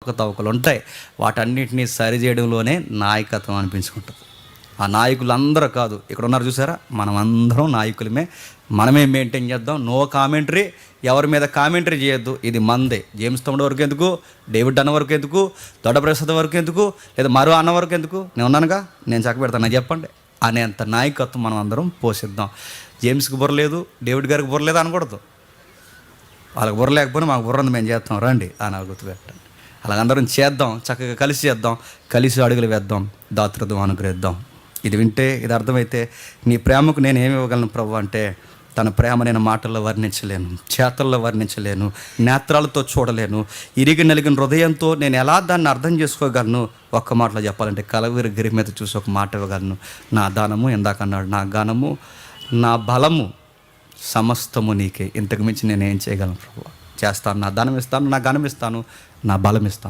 అవకతవకలు ఉంటాయి. వాటన్నిటినీ సరిచేయడంలోనే నాయకత్వం అనిపించుకుంటుంది. ఆ నాయకులందరూ కాదు, ఇక్కడ ఉన్నారు చూసారా, మనం అందరం నాయకులమే. మనమే మెయింటైన్ చేద్దాం. నో కామెంటరీ, ఎవరి మీద కామెంటరీ చేయొద్దు. ఇది మందే. జేమ్స్ తమ్ముడు వరకు ఎందుకు, డేవిడ్ అన్న వరకు ఎందుకు, దొడ్డప్రసాద్ వరకు ఎందుకు, లేదా మరో అన్న వరకు ఎందుకు, నేను ఉన్నానుగా, నేను చక్కబెడతాను, నాకు చెప్పండి అనేంత నాయకత్వం మనం అందరం పోషిద్దాం. జేమ్స్కి బుర్ర లేదు, డేవిడ్ గారికి బుర్ర లేదు అనకూడదు. వాళ్ళకి బుర్ర లేకపోయినా మాకు బుర్ర ఉంది, మేము చేస్తాం రండి అని గుర్తుపెట్టండి. అలాగందరం చేద్దాం, చక్కగా కలిసి చేద్దాం, కలిసి అడుగులు వేద్దాం, దాతృత్వం అనుగ్రహిద్దాం. ఇది వింటే, ఇది అర్థమైతే, నీ ప్రేమకు నేను ఏమి ఇవ్వగలను ప్రభు అంటే, తన ప్రేమ నేను మాటల్లో వర్ణించలేను, చేతల్లో వర్ణించలేను, నేత్రాలతో చూడలేను, ఇరిగి నలిగిన హృదయంతో నేను ఎలా దాన్ని అర్థం చేసుకోగలను. ఒక్క మాటలో చెప్పాలంటే కలవరి గిరి మీద చూసి ఒక మాట ఇవ్వగలను. నా దానము, ఇందాక అన్నాడు, నా గానము, నా బలము సమస్తము నీకే. ఇంతకు మించి నేను ఏం చేయగలను ప్రభు? చేస్తాను, నా ధనం ఇస్తాను, నా గానం ఇస్తాను, నా బలం ఇస్తాను.